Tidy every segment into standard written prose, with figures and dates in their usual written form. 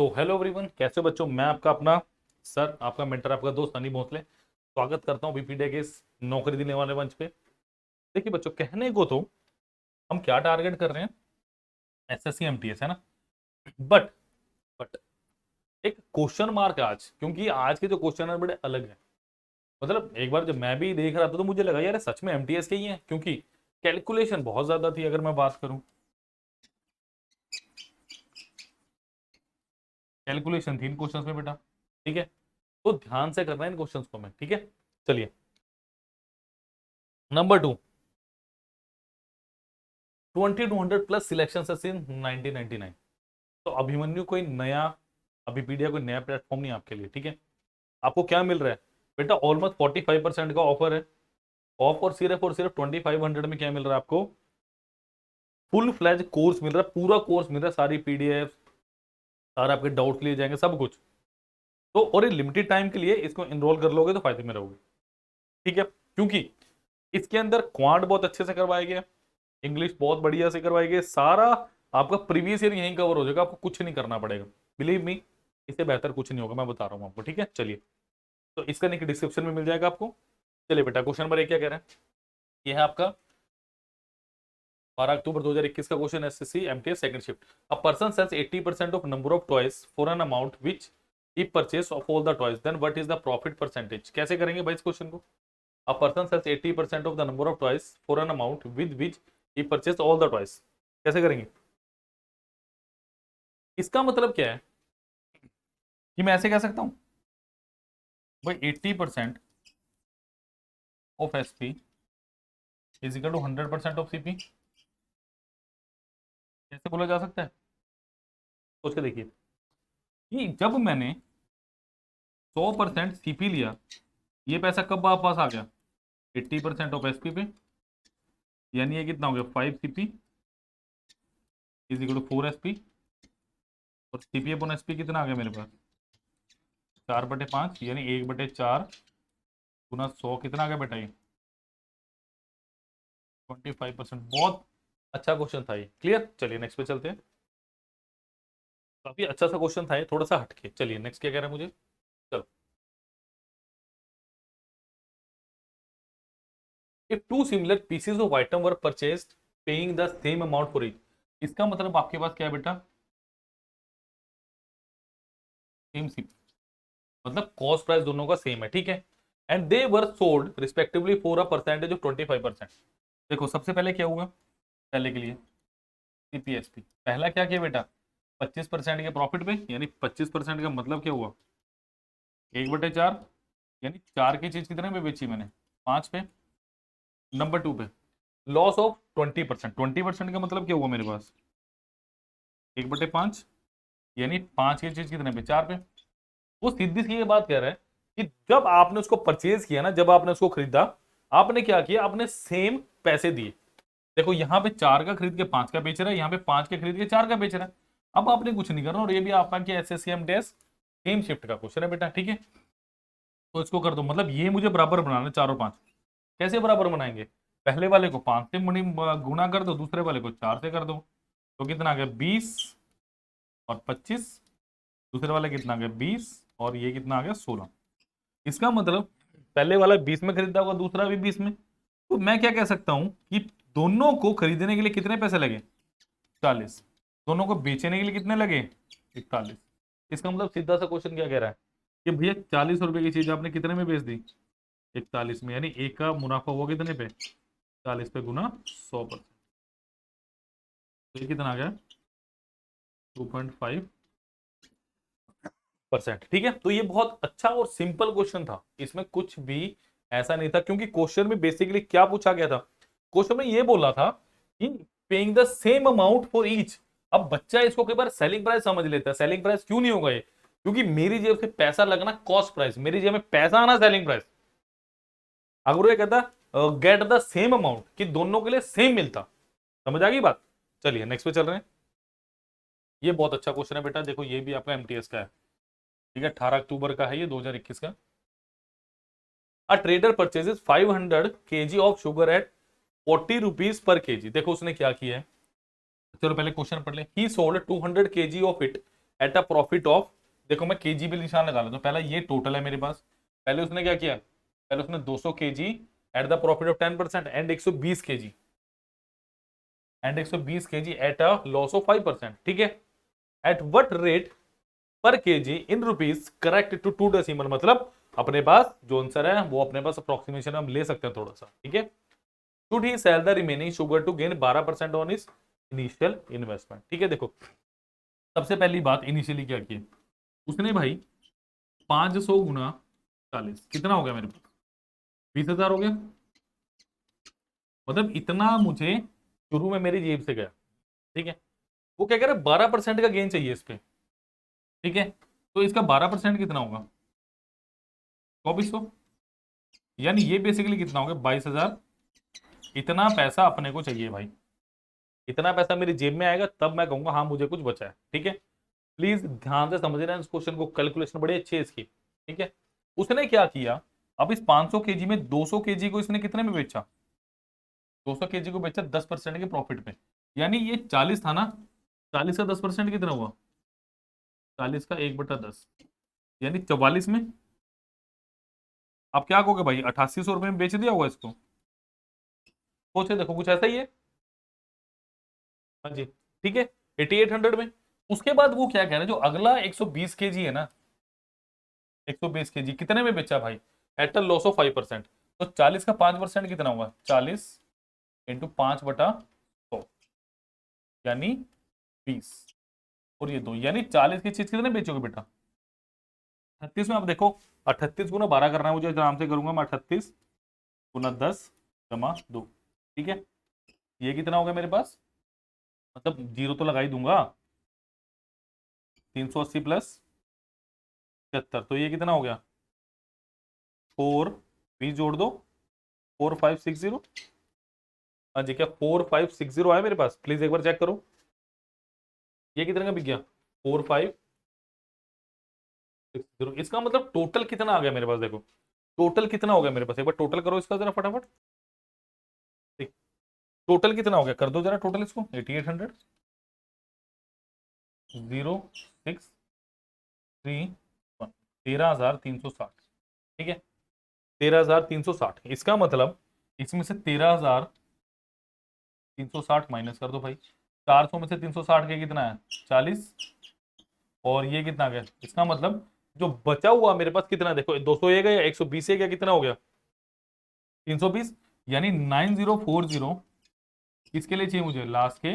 तो hello everyone, कैसे हो बच्चों। मैं आपका अपना सर, आपका मेंटर, आपका दोस्त सनी भोसले स्वागत करता हूँ बीपीडे के इस नौकरी देने वाले मंच पे। देखिए बच्चों, कहने को तो हम क्या टारगेट कर रहे हैं, एसएससी एमटीएस है ना। बट बट एक क्वेश्चन मार्क है आज, क्योंकि आज के जो क्वेश्चन है बड़े अलग है। मतलब एक बार जब मैं भी देख रहा था तो मुझे लगा यार सच में एमटीएस के ही है, क्योंकि कैलकुलेशन बहुत ज्यादा थी। अगर मैं बात करूं, कैलकुलेशन थी इन क्वेश्चंस में बेटा, ठीक है। तो ध्यान से करना है इन क्वेश्चंस को मैं, ठीक है। चलिए, नंबर 2, 2200 प्लस सिलेक्शन इन 1999। तो अभिमन्यु कोई नया, अभिपीडिया कोई नया प्लेटफॉर्म नहीं आपके लिए, ठीक है। आपको क्या मिल रहा है बेटा, ऑलमोस्ट 45% का ऑफर है ऑफ, और सिर्फ 2500 में क्या मिल रहा है आपको, फुल फ्लैज कोर्स मिल रहा है, पूरा कोर्स मिल रहा है, सारी पीडीएफ, सारे आपके डाउट लिए जाएंगे, सब कुछ। तो और ये लिमिटेड टाइम के लिए इसको इनरोल कर लोगे तो फायदे में रहोगे, ठीक है। क्योंकि इसके अंदर क्वांट बहुत अच्छे से करवाए गए, इंग्लिश बहुत बढ़िया से करवाई गई, सारा आपका प्रीवियस ईयर यहीं कवर हो जाएगा, आपको कुछ नहीं करना पड़ेगा। बिलीव मी, इससे बेहतर कुछ नहीं होगा, मैं बता रहा हूँ आपको, ठीक है। चलिए, तो इसका लिंक डिस्क्रिप्शन में मिल जाएगा आपको। चलिए बेटा, क्वेश्चन नंबर 1 क्या कह रहे हैं, ये है आपका 12 अक्टूबर 2021 का question, SSC MTS second shift. A person sells 80% of number of toys for an amount which he purchase of all the toys, then what is the profit percentage. कैसे करेंगे भाई इस क्वेश्चन को। A person sells 80% of the number of toys for an amount with which he purchase all the toys, कैसे करेंगे। इसका मतलब क्या है कि मैं ऐसे कह सकता हूं भाई 80% of SP is equal to 100% of CP, कैसे बोला जा सकता है। सोच के देखिए कि जब मैंने 100% सीपी लिया, ये पैसा कब वापस आ गया, 80% ऑफ एसपी पे, यानी ये कितना हो गया 5 CP is equal to 4 SP, और सीपी अपॉन एसपी कितना आ गया मेरे पास 4/5, यानी 1/4 गुना 100 कितना आ गया बेटा ये 25%। बहुत अच्छा क्वेश्चन था ये, क्लियर। चलिए नेक्स्ट पे चलते हैं। काफी अच्छा सा क्वेश्चन था ये, थोड़ा सा हटके। चलिए नेक्स्ट क्या कह रहा है मुझे, चलो। If two similar pieces of item were purchased paying the same amount for each, इसका मतलब आपके पास क्या है बेटा, सेम सी, मतलब कॉस्ट प्राइस दोनों का सेम है, ठीक है। And they were sold respectively for a percentage of 25%। देखो सबसे पहले क्या हुआ, पहले के लिए सीपीएसपी पहला क्या किया बेटा, 25% के प्रॉफिट पे, यानी 25% का मतलब क्या हुआ 1/4, यानी 4 की चीज कितने पे बेची मैंने 5 पे। नंबर 2 पे लॉस ऑफ 20%, 20% का मतलब क्या हुआ मेरे पास 1/5, यानी 5 की चीज कितने पे 4 पे। वो सीधी सी ये बात कह रहा है कि जब आपने उसको परचेज किया ना, जब आपने उसको खरीदा, आपने क्या किया, आपने सेम पैसे दिए। देखो यहाँ पे 4 का खरीद के 5 का बेच रहा है, यहाँ पे 5 के खरीद के 4 का बेच रहा है। अब आपने कुछ नहीं करना, और ये भी आपका क्या एसएससी एमटीएस सेम शिफ्ट का क्वेश्चन है बेटा, ठीक है। तो इसको कर दो, मतलब ये मुझे बराबर बनाना है 4 और 5। कैसे बराबर बनाएंगे, पहले वाले को 5 से गुना कर दो, दूसरे वाले को 4 से कर दो, तो कितना आ गया 20 और 25, दूसरे वाले कितना आ गया 20, और ये कितना आ गया 16। इसका मतलब पहले वाला 20 में खरीदा होगा, दूसरा भी 20 में। तो मैं क्या कह सकता हूं कि दोनों को खरीदने के लिए कितने पैसे लगे 40, दोनों को बेचने के लिए कितने लगे 41। इसका मतलब सीधा सा क्वेश्चन क्या कह रहा है कि भैया 40 रुपए की चीज आपने कितने में बेच दी 41 में, यानी एक का मुनाफा हुआ कितने पे 40 पे गुना 100%, तो ये कितना आ गया 2.5%, ठीक है। तो ये बहुत अच्छा और सिंपल क्वेश्चन था, इसमें कुछ भी ऐसा नहीं था, क्योंकि क्वेश्चन में बेसिकली क्या पूछा गया था, क्वेश्चन में ये बोला था कि paying the same amount for each. अब बच्चा इसको कई बार सेलिंग प्राइस समझ लेता है, सेलिंग प्राइस क्यों नहीं होगा ये, क्योंकि मेरी जेब से पैसा लगना कॉस्ट प्राइस, मेरी जेब में पैसा आना सेलिंग प्राइस। अगर वो ये कहता गेट द सेम अमाउंट, कि दोनों के लिए सेम मिलता, समझ आ गई बात। चलिए नेक्स्ट पे चल रहे हैं। ये बहुत अच्छा क्वेश्चन है बेटा, देखो ये भी आपका एमटीएस का है, ठीक है। 18 अक्टूबर का है ये 2021 का। A trader purchases 500 kg of sugar at 40 rupees per kg. देखो उसने क्या किया है, चलो पहले क्वेश्चन पढ़ ले। ही sold 200 kg of it at a profit of, देखो मैं केजी पे निशान लगा लेता हूँ, पहला ये टोटल है मेरे पास, पहले उसने क्या किया, पहले उसने 200 kg at the profit of 10% and 120 kg, and 120 kg at a loss of 5%, ठीक है। At what rate per kg in rupees correct to 2 decimal, मतलब अपने पास जो आंसर है वो अपने पास अप्रोक्सीमेशन हम ले सकते हैं थोड़ा सा, ठीक है। Should he sell the remaining sugar to gain 12% on his initial investment, ठीक है। देखो सबसे पहली बात, इनिशियली क्या किया उसने भाई, 500 गुना 40 कितना हो गया मेरे पास, 20,000 हो गया, मतलब इतना मुझे शुरू में मेरी जेब से गया, ठीक है। वो क्या कह रहा है, 12% का गेन चाहिए इस पे, ठीक है। तो इसका 12% कितना होगा, 2400, यानी ये बेसिकली कितना हो गया, 22,000। इतना पैसा अपने को चाहिए भाई, इतना पैसा मेरी जेब में आएगा तब मैं कहूंगा हाँ मुझे कुछ बचा है, ठीक है। प्लीज ध्यान से समझ रहे हैं इस क्वेश्चन को, कैलकुलेशन बड़ी अच्छी है इसकी, ठीक है। उसने क्या किया, अब इस 500 केजी में 200 केजी को इसने कितने में बेचा, 200 केजी को बेचा 10% के प्रॉफिट पे, यानी ये 40 था ना, 40 का 10% कितना हुआ, 40 का 1/10, यानी 44 में। अब क्या कहोगे भाई, 8800 रुपये में बेच दिया होगा इसको, सोचे देखो कुछ ऐसा ही है, हाँ जी, ठीक है, 8800 में। उसके बाद वो क्या कह रहे हैं, जो अगला 120 केजी है ना, 120 केजी कितने में बेचा भाई, एट अ लॉस ऑफ 5%, तो 40 का 5% कितना होगा, 40 इंटू 5/100, यानी 20, और ये 2, यानी 40 की चीज कितने बेचोगे बेटा, 38 में। आप देखो 38 गुना 12 करना है मुझे, आराम से करूंगा मैं, 38 गुना 10 जमा 2, ठीक है। ये कितना होगा मेरे पास, मतलब जीरो तो लगा ही दूंगा, 380 प्लस 76, तो ये कितना हो गया, 4, 20 जोड़ दो, 4560। हाँ जी, क्या 4560 आया मेरे पास, प्लीज एक बार चेक करो, ये कितने का बिक गया, 4560। इसका मतलब टोटल कितना आ गया मेरे पास, देखो टोटल कितना हो गया मेरे पास, एक बार टोटल करो इसका जरा फटाफट, टोटल कितना हो गया, कर दो जरा टोटल इसको, 8800 0 6 3 13,360, ठीक है, 13,360। इसका मतलब इसमें से 13,360 माइनस कर दो भाई, 400 में से 360 के कितना है, 40, और ये कितना आ गया, इसका मतलब जो बचा हुआ मेरे पास कितना है, देखो 200 ये गया, 120 ये गया, कितना हो गया, 320, यानी 9040 किसके लिए चाहिए मुझे, लास्ट के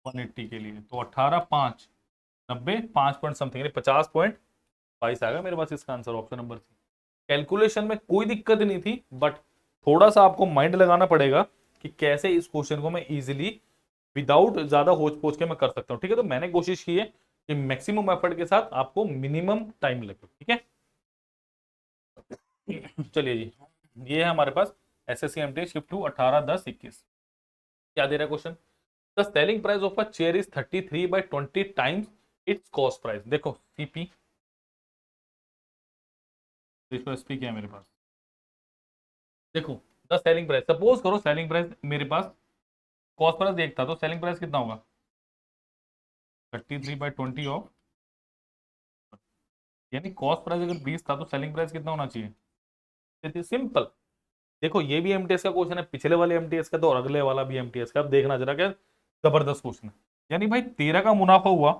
180 के लिए, तो 18,590 5 पॉइंट समथिंग, यानी 50.22 आ गया मेरे पास इसका answer, option number C. Calculation में कोई दिक्कत नहीं थी, बट थोड़ा सा आपको माइंड लगाना पड़ेगा कि कैसे इस क्वेश्चन को मैं इजीली विदाउट ज्यादा होच पोच के मैं कर सकता हूँ, ठीक है। तो मैंने कोशिश की है कि मैक्सिमम एफर्ट के साथ आपको मिनिमम टाइम लगे, ठीक है। चलिए जी, ये है हमारे पास एसएससी एमटी शिफ्ट टू 18/10/21। क्या दे रहा है question, the selling price of a chair is 33/20 times it's cost price. देखो सीपी, देखो एसपी क्या है मेरे पास, देखो द सेलिंग प्राइस, सपोज करो सेलिंग प्राइस मेरे पास, कॉस्ट प्राइस एक था, तो सेलिंग प्राइस कितना होगा, 33/20 ऑफ, यानी कॉस्ट प्राइस अगर 20 था तो सेलिंग प्राइस कितना होना चाहिए, सिंपल। देखो ये भी एमटीएस का क्वेश्चन है, पिछले वाले एमटीएस का तो, और अगले वाला भी एमटीएस का, अब देखना जरा, क्या जबरदस्त क्वेश्चन है। यानी भाई 13 का मुनाफा हुआ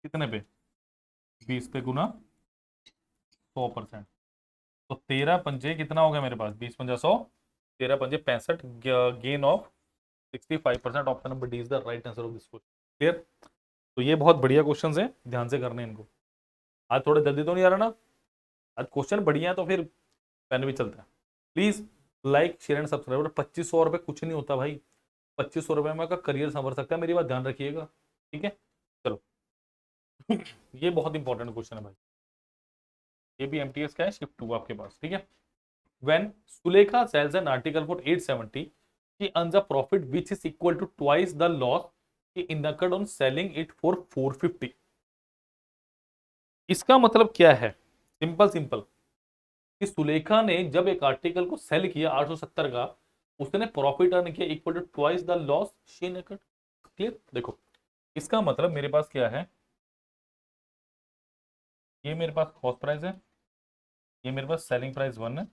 कितने पे, 20 पे गुना 100%, तो 13 पंजे कितना हो गया मेरे पास, 20 पंजा 100, 13 पंजे 65, gain of 65%, option number D is the right answer of this question. Clear, तो ये बहुत बढ़िया क्वेश्चन है, ध्यान से करने हैं इनको। आज थोड़ा जल्दी तो नहीं आ रहा ना, आज क्वेश्चन बढ़िया है तो फिर पेन भी चलता है। Please like share and subscribe. 2500 रुपये कुछ नहीं होता भाई, 2500 रुपये में का करियर संवर सकता है, मेरी बात ध्यान रखिएगा, ठीक है। चलो ये बहुत इंपॉर्टेंट क्वेश्चन है भाई, ये भी एमटीएस का है, शिफ्ट 2 आपके पास, ठीक है। When Sulekha sells an article for 870, she earns a profit which is equal to twice the loss she incurred on selling it for 450। इसका मतलब क्या है, सिंपल सिंपल, कि सुलेखा ने जब एक आर्टिकल को सेल किया 870 का, उसने प्रॉफिट अर्न किया equal to twice the loss she incurred. Clear, देखो इसका मतलब मेरे पास क्या है, ये मेरे पास कॉस्ट प्राइस है, ये मेरे पास सेलिंग प्राइस 1 है,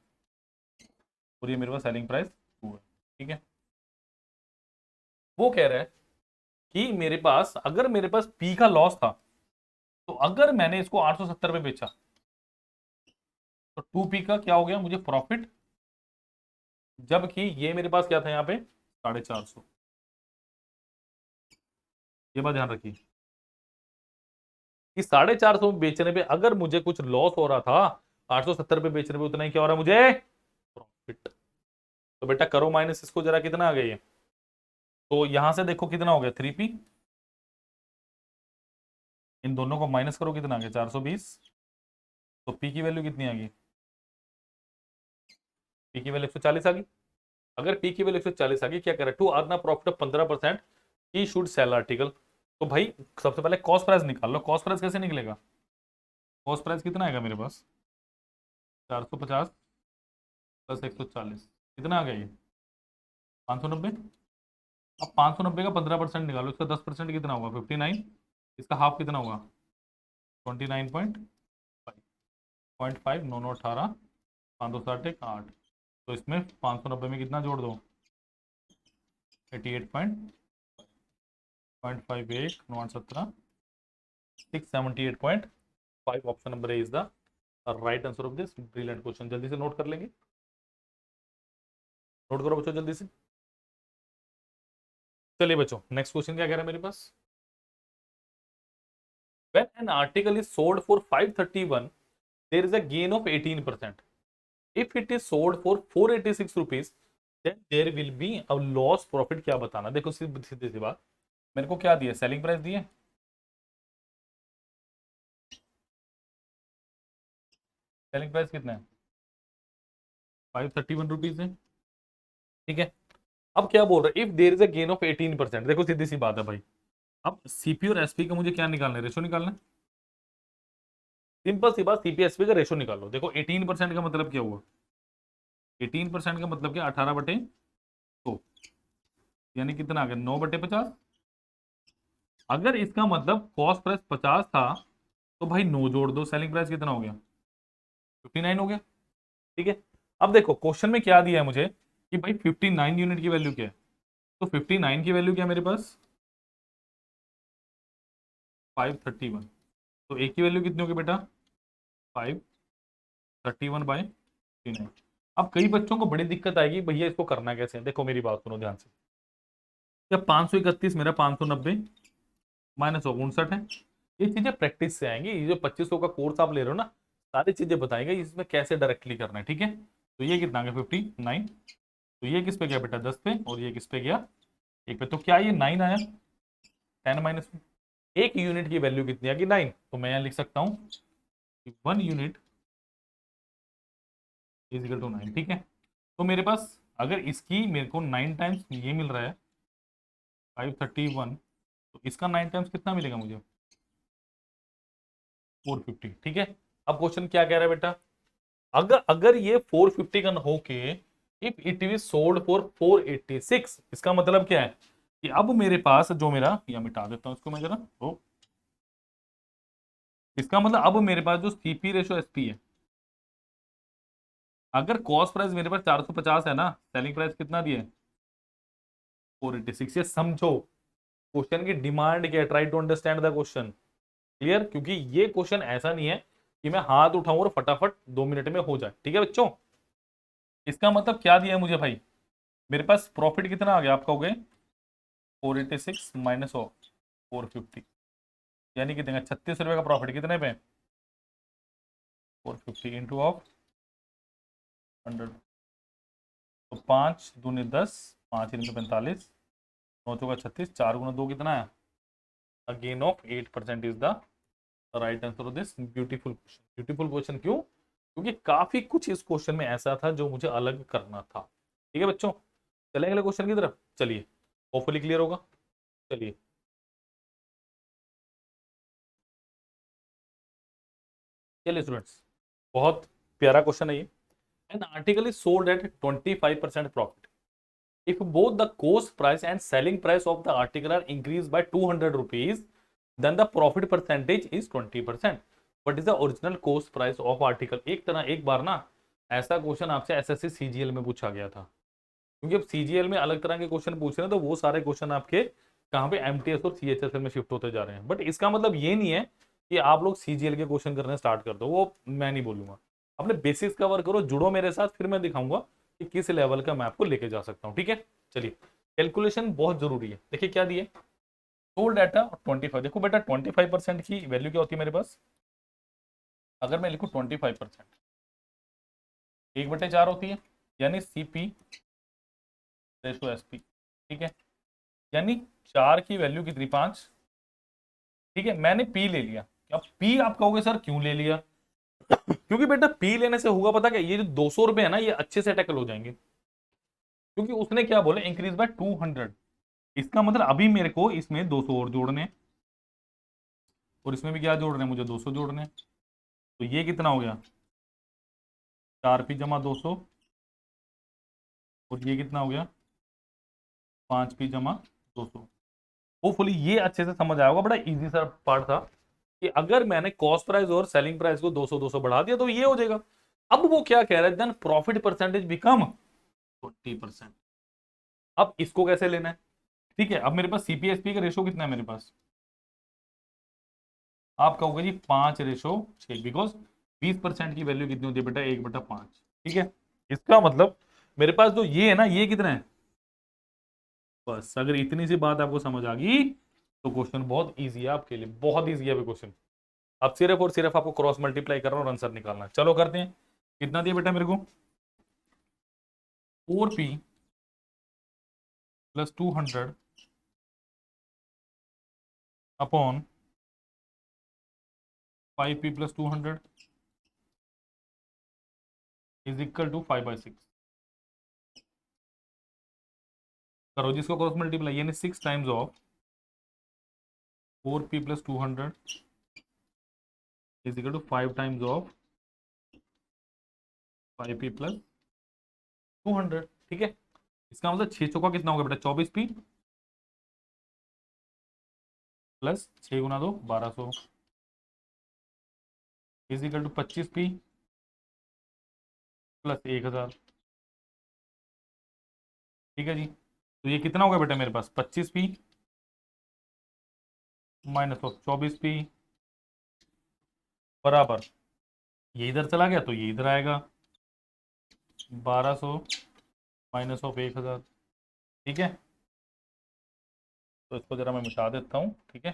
और ये मेरे पास सेलिंग प्राइस 2 है। ठीक है, वो कह रहा है कि मेरे पास अगर मेरे पास पी का लॉस था, तो अगर मैंने इसको 870 पे बेचा तो 2 पी का क्या हो गया मुझे प्रॉफिट, जबकि ये मेरे पास क्या था यहाँ पे 450। ये बात ध्यान रखिए कि 450 में बेचने पे अगर मुझे कुछ लॉस हो रहा था, 870 पे बेचने पे उतना ही क्या हो रहा है मुझे प्रॉफिट। तो बेटा करो माइनस इसको जरा, कितना आ गया ये, तो यहां से देखो कितना हो गया 3P, इन दोनों को माइनस करो कितना आ गया 420, तो पी की वैल्यू कितनी आ गई, पी की वैल्यू 140 आ गई। अगर पी की वैल्यू 140 आ गई, क्या करे to earn profit of 15%, he should sell article. तो भाई सबसे पहले कॉस्ट प्राइस निकाल लो, कॉस्ट प्राइस कैसे निकलेगा, कॉस्ट प्राइस कितना आएगा मेरे पास 450 प्लस 140, कितना आ गया ये 590। अब 590 का 15% निकालो, इसका 10% कितना होगा 59, इसका हाफ कितना होगा 29.5, 9 9 18, 5 2 7 1 8, तो इसमें 590 में कितना जोड़ दो 88.58 9 8 17 678.5, option number A is the right answer of this brilliant question. जल्दी से नोट कर लेंगे, नोट करो बच्चों जल्दी से। चलिए बच्चों नेक्स्ट क्वेश्चन क्या कह रहा है मेरे पास, when an article is sold for 531 there is a gain of 18%, if it is sold for 486 rupees then there will be a loss profit। क्या बताना, देखो सीधी सी बात, मेरे को क्या दिया सेलिंग प्राइस दिए, सेलिंग प्राइस कितना है 531 रुपीज है। ठीक है, अब क्या बोल रहा है if there is a gain of 18%, देखो सीधी सी बात है भाई, अब सीपी और एसपी का मुझे क्या निकालना है, रेशो निकालना है। सिंपल सी बात, सीपी एसपी का रेशो निकालो। देखो 18% का मतलब क्या हुआ, 18% का मतलब क्या 18/2, यानी कितना आ गया 9/50। अगर इसका मतलब कॉस्ट प्राइस 50 था तो भाई 9 जोड़ दो, सेलिंग प्राइस कितना हो गया 59 हो गया। ठीक है, अब देखो क्वेश्चन में क्या दिया है मुझे कि भाई 59 यूनिट की वैल्यू क्या है, तो 59 की वैल्यू क्या है मेरे पास 531, तो एक की वैल्यू कितनी होगी बेटा 531/59। अब कई बच्चों को बड़ी दिक्कत आएगी भैया इसको करना कैसे है, देखो मेरी बात सुनो ध्यान से, जब 531 मेरा 590 माइनस 59 है, ये चीजें प्रैक्टिस से आएंगी, ये जो 2500 का कोर्स आप ले रहे हो ना, सारी चीजें बताएंगे इसमें कैसे डायरेक्टली करना है। ठीक है, तो ये कितना गया 59, तो ये किस पे गया बेटा 10 पे, और ये किस पे गया 1 पे, तो क्या ये 9 आया 10 माइनस, एक यूनिट की वैल्यू कितनी आ गई 9, तो मैं यहाँ लिख सकता हूँ 1 यूनिट इज इक्वल टू 9। ठीक है, तो मेरे पास अगर इसकी मेरे को 9 टाइम्स ये मिल रहा है 531, तो इसका 9 टाइम्स कितना मिलेगा मुझे 450। ठीक है, अब क्वेश्चन क्या कह रहा है बेटा, अगर अगर ये 450 का हो के if it is sold for 486, इसका मतलब क्या है कि अब मेरे पास जो मेरा, या मिटा देता हूं इसको मैं जरा, तो इसका मतलब अब मेरे पास जो सीपी रेशो एसपी है, अगर कॉस्ट प्राइस मेरे पास 450 है ना, सेलिंग प्राइस कितना दिया है 486, ये समझो क्वेश्चन की डिमांड क्या है, try to understand the question clear, क्योंकि ये क्वेश्चन ऐसा नहीं है कि मैं हाथ उठाऊं और फटाफट 2 मिनट में हो जाए। ठीक है बच्चों, इसका मतलब क्या दिया है मुझे भाई, मेरे पास प्रॉफिट कितना आ गया आपका हो गए 486 माइनस ऑफ 450, यानी कितने का 36 रुपए का प्रॉफिट, कितने पे 450 इंटू ऑफ 100, तो 5 दूनी 10, 5 इंटू 45, 9 चौका 36, 4 गुना 2 कितना है, again of 8% is the right answer of this beautiful question. Beautiful question क्यों, क्योंकि काफी कुछ इस क्वेश्चन में ऐसा था जो मुझे अलग करना था। ठीक है बच्चों, चलेंगे अगले क्वेश्चन की तरफ, चलिए होपफुली क्लियर होगा। चलिए चलिए स्टूडेंट्स, बहुत प्यारा क्वेश्चन है ये। An article is sold at 25% profit, if both the cost price and selling price of the article are increased by 200 rupees then the profit percentage is 20%। What is the original cost price of article. एक बार ना ऐसा question आपसे SSC CGL में पूछा गया था, क्योंकि अब सीजीएल में अलग तरह के क्वेश्चन पूछ रहे हैं, तो वो सारे क्वेश्चन आपके कहाँ पे एमटीएस और सीएचएसएल में शिफ्ट होते जा रहे हैं। बट इसका मतलब ये नहीं है कि आप लोग सीजीएल के क्वेश्चन करने स्टार्ट कर दो, वो मैं नहीं बोलूंगा। अपने बेसिक्स कवर करो, जुड़ो मेरे साथ, फिर मैं दिखाऊंगा कि किस लेवल का मैं आपको लेके जा सकता हूँ। ठीक है, चलिए कैलकुलेशन बहुत जरूरी है। देखिए क्या दिए, टोल डाटा 25। देखो बेटा 25% की वैल्यू क्या होती है मेरे पास, अगर मैं लिखूं 25%, 1/4 होती है, यानी सीपी रेशो एसपी। ठीक है, यानी 4 की वैल्यू कितनी, 5। ठीक है, मैंने पी ले लिया। अब पी आप कहोगे सर क्यों ले लिया, क्योंकि बेटा पी लेने से होगा पता क्या, ये जो 200 रुपए है ना, ये अच्छे से टैकल हो जाएंगे। क्योंकि उसने क्या बोला, इंक्रीज बाय 200। इसका मतलब अभी मेरे को इसमें 200 और जोड़ने हैं, और इसमें भी क्या जोड़ने हैं, मुझे 200 जोड़ने हैं। तो ये कितना हो गया, 4p जमा 200, और ये कितना हो गया, 5p जमा 200। होपफुली ये अच्छे से समझ आया होगा, बड़ा इजी सा पार्ट था कि अगर मैंने कॉस्ट प्राइस और सेलिंग प्राइस को 200 200 बढ़ा दिया तो ये हो जाएगा। अब वो क्या कह रहा है, देन प्रॉफिट परसेंटेज बिकम 20%। अब इसको कैसे लेना है, ठीक है। अब मेरे पास सीपीएसपी का रेशो कितना है मेरे पास, आप कहोगे जी 5:6, बिकॉज 20% की वैल्यू कितनी होती है बेटा, 1/5। ठीक है, इसका मतलब मेरे पास जो ये है ना, ये कितना है, बस अगर इतनी सी बात आपको समझ आ गई तो क्वेश्चन बहुत इजी है आपके लिए, बहुत इजी है क्वेश्चन। अब सिर्फ और सिर्फ आपको क्रॉस मल्टीप्लाई करना और आंसर निकालना। चलो करते हैं, कितना दिया बेटा मेरे को, 4p + 200 upon 5p + 200 is equal to 5/6। करो जिसको क्रॉस मल्टीप्लाई, यानी 6 times of 4p + 200 is equal to 5 times of 5p + 200। ठीक है, इसका मतलब 6 चौका कितना होगा बेटा, 24p प्लस 6 गुना 2 1200 is equal to 25p plus 1000। ठीक है जी, तो ये कितना होगा बेटा मेरे पास, 25p माइनस ऑफ 24p बराबर, ये इधर चला गया तो ये इधर आएगा, 1200 माइनस ऑफ 1000। ठीक है, तो इसको जरा मैं मिटा देता हूँ। ठीक है,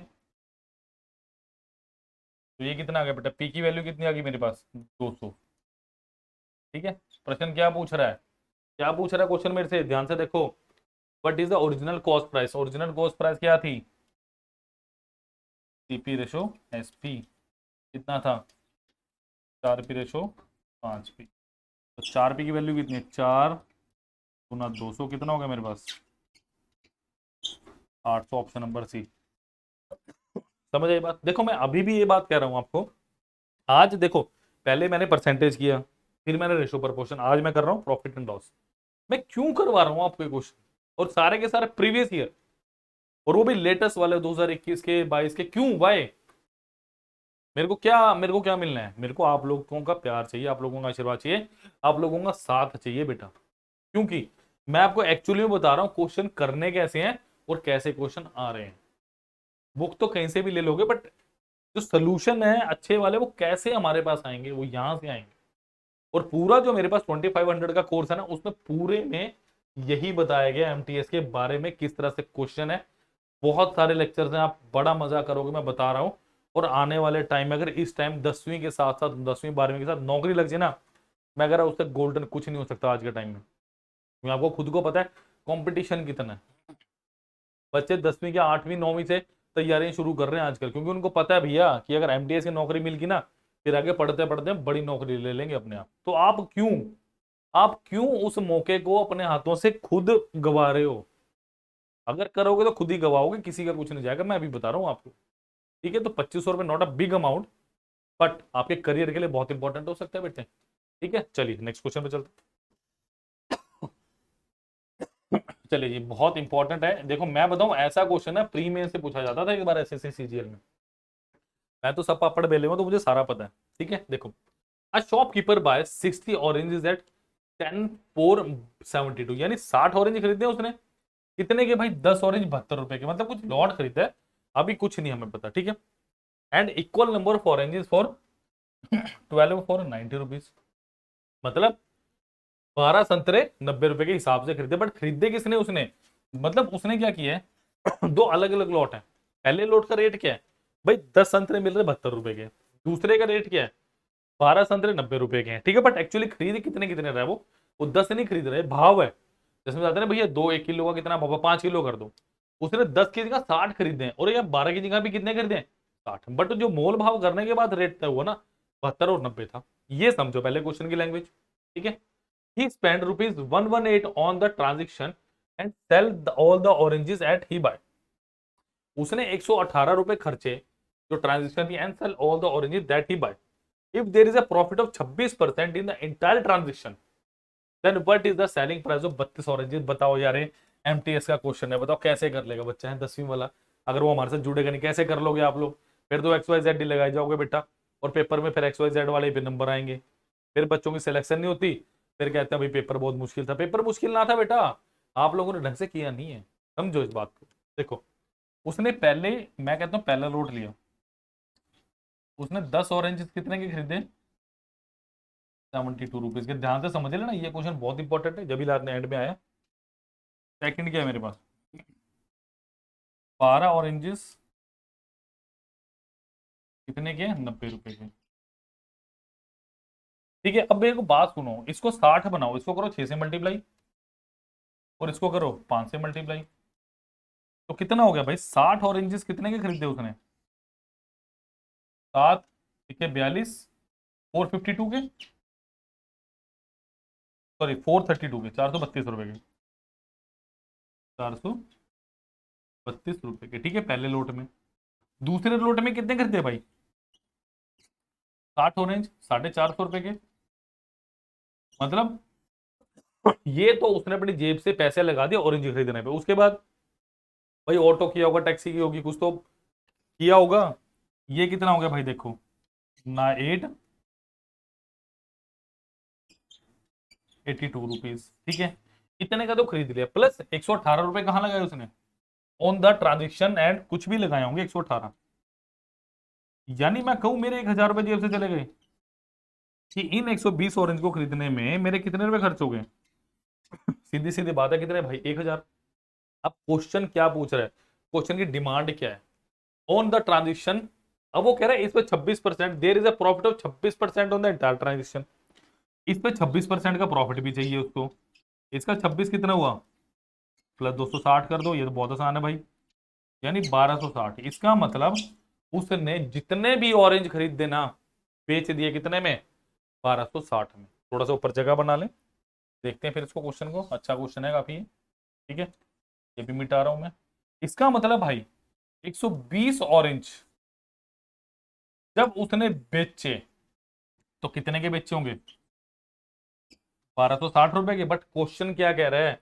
तो ये कितना आ गया बेटा, पी की वैल्यू कितनी आ गई मेरे पास, 200। ठीक है, प्रश्न क्या पूछ रहा है, क्या पूछ रहा है क्वेश्चन मेरे से, ध्यान से देखो। What is the original cost price, original cost price क्या थी, सीपी रेशो एसपी कितना था, 4p रेशो 5p। तो 4p की वैल्यू कितनी है, 4 गुना 200 कितना होगा मेरे पास, 800, ऑप्शन नंबर सी। समझ आई बात, देखो मैं अभी भी ये बात कह रहा हूं आपको। आज देखो, पहले मैंने परसेंटेज किया, फिर मैंने रेशो प्रपोर्शन, आज मैं कर रहा हूँ प्रॉफिट एंड लॉस। मैं क्यों करवा रहा हूँ आपको ये क्वेश्चन, और सारे के सारे प्रीवियस ईयर, और वो भी लेटेस्ट वाले 2021 के 22 के, क्यों वाई, मेरे को क्या मिलना है, मेरे को आप लोगों का प्यार चाहिए, आप लोगों का आशीर्वाद चाहिए, आप लोगों का साथ चाहिए बेटा। क्योंकि मैं आपको एक्चुअली में बता रहा हूं क्वेश्चन करने कैसे हैं और कैसे क्वेश्चन आ रहे हैं। बुक तो कहीं से भी ले लोगे, बट जो सोल्यूशन है अच्छे वाले वो कैसे हमारे पास आएंगे, वो यहां से आएंगे। और पूरा जो मेरे पास 2500 का कोर्स है ना, उसमें पूरे में यही बताया गया एमटीएस के बारे में, किस तरह से क्वेश्चन है। बहुत सारे लेक्चर्स हैं, आप बड़ा मजा करोगे, मैं बता रहा हूं। और आने वाले टाइम में अगर इस टाइम 10वीं के साथ साथ 10वीं 12वीं के साथ नौकरी लग जाए ना, मैं अगर उससे गोल्डन कुछ नहीं हो सकता आज के टाइम में। क्योंकि आपको खुद को पता है कंपटीशन कितना है। बच्चे 10वीं या 8वीं 9वीं से तैयारियां शुरू कर रहे हैं आजकल, क्योंकि उनको पता है भैया कि अगर एमटीएस की नौकरी मिल गई ना, फिर आगे पढ़ते पढ़ते बड़ी नौकरी ले लेंगे अपने आप। तो आप क्यों उस मौके को अपने हाथों से खुद गवा रहे हो। अगर करोगे तो खुद ही गवाओगे, किसी का कुछ नहीं जाएगा, मैं अभी बता रहा हूँ आपको। ठीक है, तो 2500 रुपये not a big amount, but आपके करियर के लिए बहुत इंपॉर्टेंट हो सकता है बेटे। ठीक है, चलिए नेक्स्ट क्वेश्चन पे चलते हैं। चलिए जी, बहुत इंपॉर्टेंट है, देखो मैं बताऊं, ऐसा क्वेश्चन है प्री में से पूछा जाता था एक बार एसएससी सीजीएल में। मैं तो सब पापड़ बेले हुआ तो मुझे सारा पता है, ठीक है। देखो, a shopkeeper buy 60 oranges at 10 4 72, यानी 60 ऑरेंज खरीदे उसने, कितने के भाई? 10 ऑरेंज 72 रुपए के, मतलब कुछ लॉट खरीदा है, अभी कुछ नहीं हमें पता, ठीक है। And equal number of oranges for 12 for 90 rupees, मतलब 12 संतरे 90 रुपए के हिसाब से खरीदे, बट खरीदे किसने? उसने, मतलब उसने क्या किया है दो अलग अलग लॉट है। पहले लॉट का रेट क्या है भाई? 10 संतरे मिल रहे 72 रुपए के। दूसरे का रेट क्या है? 12 संतरे 90 रुपए के हैं, ठीक है। बट एक्चुअली खरीद कितने कितने रहे वो 10 नहीं खरीद रहे, भाव है। जिसमें जाते हैं भैया 1 किलो का कितना भाव? 5 किलो कर दो। उसने 10 की जगह 60 खरीदे हैं, और ये 12 की जगह भी कितने खरीदे हैं? 60। बट जो मोल भाव करने के बाद रेट तय हुआ ना, 72 और 90 था। ये समझो पहले क्वेश्चन की लैंग्वेज, ठीक है। He spent rupees 118 on the transaction and sell all the oranges at he buy. उसने 118 रुपए खर्चे जो ट्रांजेक्शन थी, and sell all the oranges that he buy. If there is a profit of 26% in the entire transaction, then what is the selling price of 32 oranges? बताओ यार, MTS का question है, बताओ कैसे कर लेगा बच्चा है 10वीं वाला। अगर वो हमारे साथ जुड़ेगा नहीं, कैसे कर लोगे आप लोग? फिर तो एक्स वाई जेड लगाए जाओगे बेटा, और पेपर में फिर एक्स वाई जेड वाले पे नंबर आएंगे, फिर बच्चों की सिलेक्शन नहीं होती, फिर कहते हैं भाई पेपर बहुत मुश्किल था। पेपर मुश्किल ना था बेटा, आप लोगों ने ढंग से किया नहीं है, समझो इस बात को। देखो, उसने पहले, मैं कहता हूँ पहला लॉट लिया, उसने 10 ऑरेंज कितने के खरीदे? 72 रुपीज के। ध्यान से समझ लेना, ये क्वेश्चन बहुत इंपॉर्टेंट है, जब भी लास्ट एंड में आया। सेकंड क्या है मेरे पास? 12 ऑरेंजेस कितने के? 90 रुपए के, ठीक है। अब मेरे को बात सुनो, इसको 60 बनाओ, इसको करो 6 से मल्टीप्लाई, और इसको करो 5 से मल्टीप्लाई, तो कितना हो गया भाई? 60 ऑरेंजेस कितने के खरीदे उसने? 7, ठीक है, 42, 452 के, सॉरी 432 के, 432 रुपए के, 432 रुपए के, ठीक है, पहले लोट में। दूसरे लोट में कितने खरीदे भाई? 60 ऑरेंज 450 रुपए के, मतलब ये तो उसने अपनी जेब से पैसे लगा दिए ऑरेंज खरीदने पे। उसके बाद भाई ऑटो किया होगा, टैक्सी की होगी, कुछ तो किया होगा। ये कितना हो गया भाई? देखो ना, 882 रुपीज, ठीक है। इतने का तो खरीद लिया, प्लस 118 रुपए कहाँ लगाए उसने? ऑन द ट्रांजेक्शन एंड कुछ भी लगाए होंगे 118, यानी मैं कहूं मेरे 1000 रुपए जेब से चले गए कि इन 120 ऑरेंज को खरीदने में मेरे कितने रुपए खर्च हो गए? सीधी सीधी बात है, कितने भाई? 1000। अब क्वेश्चन क्या पूछ रहा है? क्वेश्चन की डिमांड क्या है? On the transaction. अब वो कह रहा है इस पे 26%, there is a profit of 26% on the entire transaction. इस पे 26% का प्रॉफिट भी चाहिए उसको। इसका 26 कितना हुआ? प्लस 260 कर दो, ये तो बहुत आसान है भाई, यानी 1260। इसका मतलब उसने जितने भी ऑरेंज खरीद देना, बेच दिए कितने में? 1260 में। थोड़ा सा ऊपर जगह बना लें, देखते हैं फिर इसको, क्वेश्चन को। अच्छा क्वेश्चन है काफी, ठीक है, ये भी मिटा रहा हूं मैं। इसका मतलब भाई 120 ऑरेंज जब उसने बेचे, तो कितने के बेचे होंगे? 1260 रुपए के। बट क्वेश्चन क्या कह रहा है?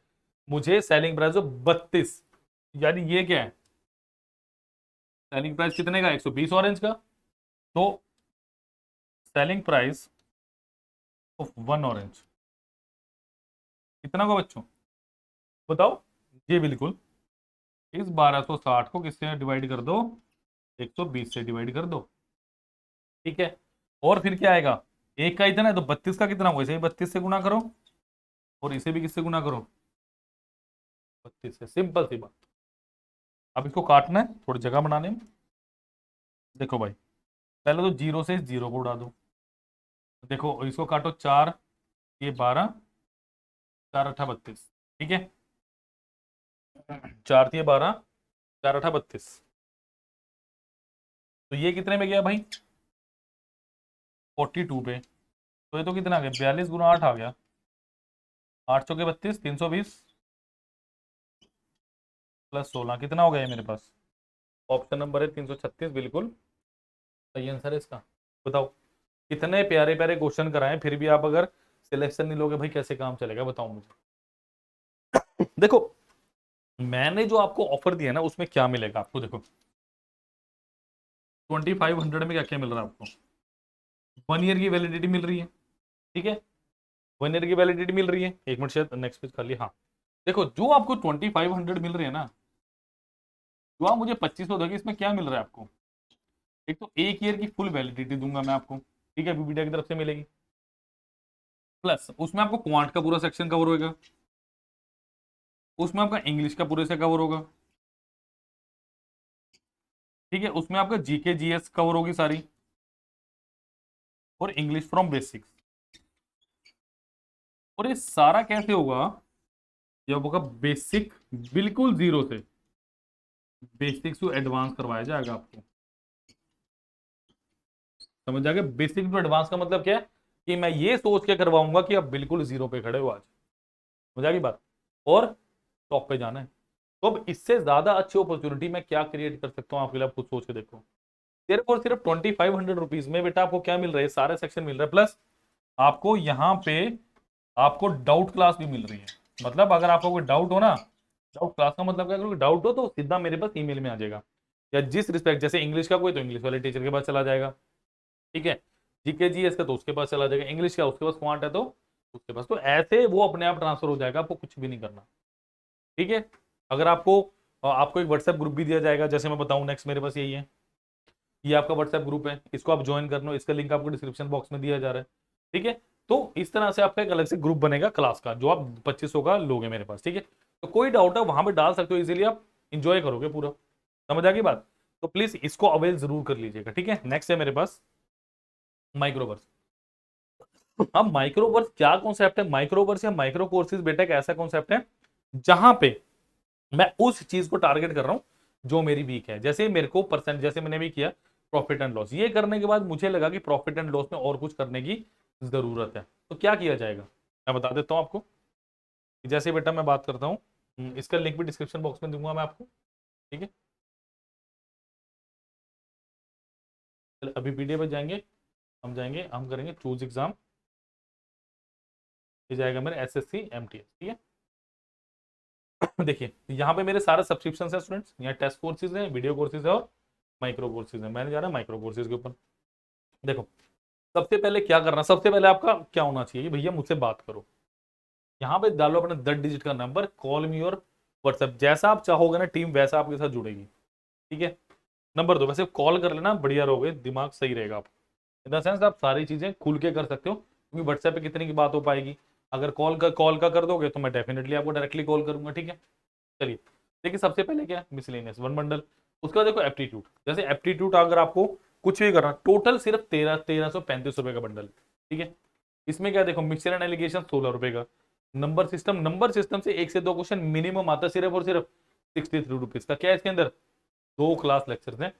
मुझे सेलिंग प्राइस ऑफ 32, यानी ये क्या है? सेलिंग प्राइस कितने का? 120 ऑरेंज का। तो सेलिंग प्राइस ऑफ 1 ऑरेंज कितना होगा बच्चों? बताओ। ये बिल्कुल, इस 1260 को किससे डिवाइड कर दो? 120 से डिवाइड कर दो, ठीक है। और फिर क्या आएगा? एक का इतना है, तो 32 का कितना होगा? इसे 32 से गुना करो, और इसे भी किससे गुना करो? 32 से। सिंपल सी बात। अब इसको काटना है, थोड़ी जगह बनाने में। देखो भाई, पहले तो जीरो से इस जीरो को उड़ा दो। देखो इसको काटो, 4, ये 12, 4 अठा 32, ठीक है। 4 ये 12, 4 अठा 32, तो ये कितने में गया भाई? 42 पे। तो ये तो कितना आ गया? 42 गुना 8 आ गया, 8 चौके 32, 320 प्लस 16, कितना हो गया ये मेरे पास? ऑप्शन नंबर है 336, बिल्कुल सही आंसर है इसका। बताओ, कितने प्यारे प्यारे क्वेश्चन कराएं, फिर भी आप अगर सिलेक्शन नहीं लोगे भाई, कैसे काम चलेगा? बताओ मुझे। देखो, मैंने जो आपको ऑफर दिया ना, उसमें क्या मिलेगा आपको? देखो, 2500 में क्या क्या मिल रहा है आपको? 1 ईयर की वैलिडिटी मिल रही है, ठीक है, 1 ईयर की वैलिडिटी मिल रही है। एक मिनट, शायद नेक्स्ट पेज खाली, हाँ देखो जो आपको 2500 मिल रही है ना, जो आप मुझे 2500 दोगे, इसमें क्या मिल रहा है आपको? एक तो 1 ईयर की फुल वैलिडिटी दूंगा मैं आपको, ठीक है, बीबीडीआई की तरफ से मिलेगी, प्लस उसमें आपको क्वांट का पूरा सेक्शन कवर होगा, उसमें आपका इंग्लिश का पूरे से कवर होगा, ठीक है, उसमें आपका जीके जीएस कवर होगी सारी, और इंग्लिश फ्रॉम बेसिक्स। और ये सारा कैसे होगा? ये होगा बेसिक, बिल्कुल जीरो से बेसिक टू एडवांस करवाया जाएगा आपको। समझ जाएगा? बेसिक टू एडवांस का मतलब क्या है कि मैं ये सोच के करवाऊंगा कि आप बिल्कुल जीरो पे खड़े हो आज। समझ आ गई बात? और टॉप पे जाना है। तो अब इससे ज्यादा अच्छी अपॉर्चुनिटी मैं क्या क्रिएट कर सकता हूँ आपके लिए? आप खुद सोच के देखो। सिर्फ और सिर्फ 2500 रुपीज में बेटा आपको क्या मिल रहा है? सारे सेक्शन मिल रहा है, प्लस आपको यहाँ पे आपको डाउट क्लास भी मिल रही है। मतलब अगर आपको कोई डाउट हो ना, डाउट क्लास का मतलब क्या, अगर कोई डाउट हो तो सीधा मेरे पास ईमेल में आ जाएगा, या जिस रिस्पेक्ट, जैसे इंग्लिश का कोई तो इंग्लिश वाले टीचर के पास चला जाएगा, ठीक है, जीके जीएस का तो उसके पास चला जाएगा, इंग्लिश का उसके पास क्वांट है तो उसके पास, तो ऐसे वो अपने आप ट्रांसफर हो जाएगा, आपको कुछ भी नहीं करना, ठीक है। अगर आपको आपको एक व्हाट्सएप ग्रुप भी दिया जाएगा, जैसे मैं बताऊं नेक्स्ट मेरे पास यही है, ये आपका व्हाट्सएप ग्रुप है, इसको आप ज्वाइन करना, इसका लिंक आपको डिस्क्रिप्शन बॉक्स में दिया जा रहा है, ठीक है। तो इस तरह से आपका एक अलग से ग्रुप बनेगा क्लास का, जो आप 2500 का लोगे मेरे पास, ठीक है। तो कोई डाउट है वहां पे डाल सकते हो इजीली, आप इंजॉय करोगे पूरा। समझ आ गई बात? तो प्लीज इसको अवेल जरूर कर लीजिएगा, ठीक है। नेक्स्ट है मेरे पास माइक्रोवर्स। अब माइक्रोवर्स क्या कॉन्सेप्ट है? माइक्रोवर्स या माइक्रो कोर्सेज बेटा एक ऐसा कॉन्सेप्ट है जहां पे मैं उस चीज को टारगेट कर रहा हूं जो मेरी वीक है। जैसे मेरे को परसेंट, जैसे मैंने भी किया प्रॉफिट एंड लॉस, ये करने के बाद मुझे लगा कि प्रॉफिट एंड लॉस में और कुछ करने की जरूरत है, तो क्या किया जाएगा मैं बता देता हूं आपको। जैसे बेटा मैं बात करता हूँ, इसका लिंक भी डिस्क्रिप्शन बॉक्स में दूंगा मैं आपको, ठीक है। चलो अभी पीडीएफ पे जाएंगे, हम करेंगे चूज एग्जाम, ये जाएगा मेरे एसएससी एमटीएस, ठीक है। देखिए यहाँ पे मेरे सारे सब्सक्रिप्शन है स्टूडेंट्स, यहाँ टेस्ट कोर्सेज है, वीडियो कोर्सेज है और माइक्रो कोर्सेज है। मैंने जा रहा है माइक्रो कोर्सेज के ऊपर। देखो सबसे पहले क्या करना, सबसे पहले आपका क्या होना चाहिए, भैया मुझसे बात करो। यहाँ पे डालो अपना 10 डिजिट का नंबर, कॉल मी और व्हाट्सएप, जैसा आप चाहोगे ना टीम वैसा आपके साथ जुड़ेगी, ठीक है। नंबर दो, वैसे कॉल कर लेना, बढ़िया रहोगे, दिमाग सही रहेगा आप, इन द सेंस आप सारी चीजें खुल के कर सकते हो, क्योंकि व्हाट्सएप पे कितनी की बात हो पाएगी। अगर कॉल का कर दोगे तो मैं डेफिनेटली आपको डायरेक्टली कॉल करूंगा, ठीक है। चलिए देखिए, सबसे पहले क्या है, मिसलेनियस 1 बंडल। उसका देखो एप्टीट्यूड, जैसे एप्टीट्यूड अगर आपको कुछ भी करना, टोटल सिर्फ 1335 रुपए का बंडल, ठीक है। इसमें क्या देखो, मिक्सचर एंड एलिगेशन 16 रुपए का, नंबर सिस्टम से 1 से 2 क्वेश्चन मिनिमम आता है, सिर्फ और सिर्फ 63 रुपीज का। क्या है इसके अंदर? 2 क्लास लेक्चर हैं,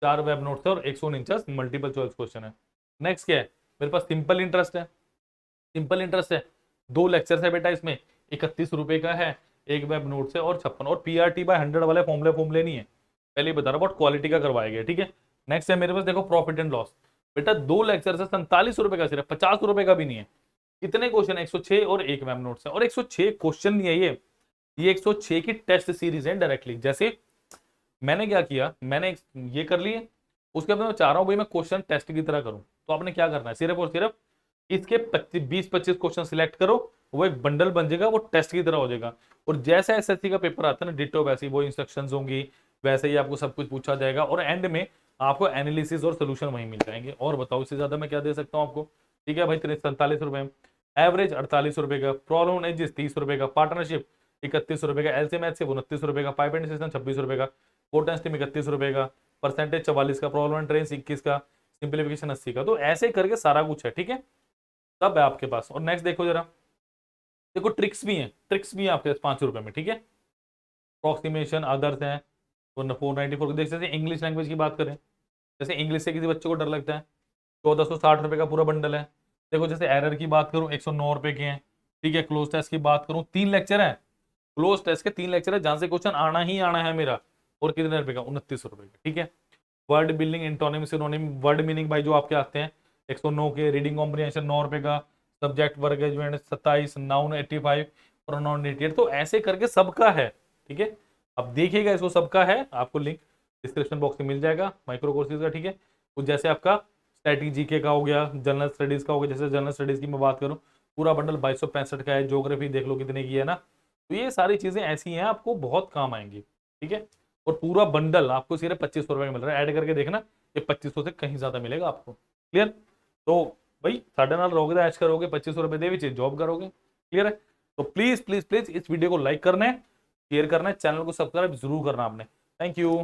4 वेब नोट्स है और 149 मल्टीपल चॉइस क्वेश्चन है। नेक्स्ट क्या है मेरे पास? सिंपल इंटरेस्ट है, सिंपल इंटरेस्ट है, 2 लेक्चर है बेटा इसमें, 31 रुपए का है, एक वेब नोट्स है और 56, और PRT/100 वाले फॉर्मूले नहीं है, पहले ही बता रहा हूँ, क्वालिटी का करवाया गया, ठीक है। नेक्स्ट है मेरे पास देखो प्रॉफिट एंड लॉस, बेटा 2 लेक्चर है, 47 रुपए का, सिर्फ 50 रुपए का भी नहीं है। कितने क्वेश्चन? 106 और एक वेब नोट्स है, और 106 क्वेश्चन नहीं है ये 106 की टेस्ट सीरीज है डायरेक्टली। जैसे मैंने क्या किया, मैंने ये कर लिए, उसके बाद मैं चाह रहा हूँ भाई मैं क्वेश्चन टेस्ट की तरह करूँ, तो आपने क्या करना है, सिर्फ और सिर्फ इसके 20-25 क्वेश्चन सिलेक्ट करो, वो एक बंडल बन जाएगा, वो टेस्ट की तरह हो जाएगा। और जैसा एसएससी का पेपर आता है ना, डिटो वैसे ही वो इंस्ट्रक्शंस होंगी, वैसे ही आपको सब कुछ पूछा जाएगा, और एंड में आपको एनालिसिस और सोल्यूशन वहीं मिल जाएंगे। और बताओ इससे ज्यादा मैं क्या दे सकता हूँ आपको? ठीक है भाई, 47 रुपए, एवरेज 48 रुपए का, प्रॉब्लम एजिस 30 रुपए का, पार्टनरशिप 31 रुपए का, एलसीएम 29 रुपए का, पाइप एंड सिस्टम 26 रुपए का, पोटेंस 31 रुपए का, परसेंटेज 44 का, प्रॉब्लम एंड ट्रेन 21 का, सिंप्लीफिकेशन 80 का। तो ऐसे करके सारा कुछ है, ठीक है, सब है आपके पास। और नेक्स्ट देखो जरा, देखो ट्रिक्स भी है आपके पास 5 रुपए में, ठीक है। अप्रोक्सीमेशन अदर्स हैं, 494 देख, जैसे इंग्लिश लैंग्वेज की बात करें, जैसे इंग्लिश से किसी बच्चे को डर लगता है, 1460 रुपए का पूरा बंडल है। देखो जैसे एरर की बात करूं, 109 रुपए के हैं, ठीक है। क्लोज टेस्ट की बात करूं, 3 लेक्चर है, क्लोज टेस्ट के 3 लेक्चर है, जहां से क्वेश्चन आना ही आना है मेरा, और कितने रुपए का? 29 रुपए का, ठीक है। Word building, antonym, synonym, word meaning भाई जो आपके आते हैं 109 के, रीडिंग कॉम्प्रिहेंशन 9 रुपए का, सब्जेक्ट वर्ग एजमेंट 27, नाउन 85, प्रोनाउन 88। तो ऐसे करके सबका है, ठीक है। अब देखिएगा इसको, सबका है, आपको लिंक डिस्क्रिप्शन बॉक्स में मिल जाएगा माइक्रो कोर्सेज का, ठीक है। कुछ जैसे आपका स्टैटिक जीके का हो गया, जनरल स्टडीज का हो गया। जैसे जनरल स्टडीज की मैं बात करूँ, पूरा बंडल 2265 का है। ज्योग्राफी देख लो कितने की है ना। तो ये सारी चीजें ऐसी हैं, आपको बहुत काम आएंगी, ठीक है। और पूरा बंडल आपको सिर्फ 2500 रुपए में मिल रहा है। ऐड करके देखना, ये 2500 से कहीं ज्यादा मिलेगा आपको। क्लियर? तो भाई साढ़े नाल रहोगे तो ऐश करोगे, 2500 रुपए दे जॉब करोगे। क्लियर है? तो प्लीज प्लीज प्लीज इस वीडियो को लाइक करना है, शेयर करना है, चैनल को सब्सक्राइब जरूर करना आपने। Thank you.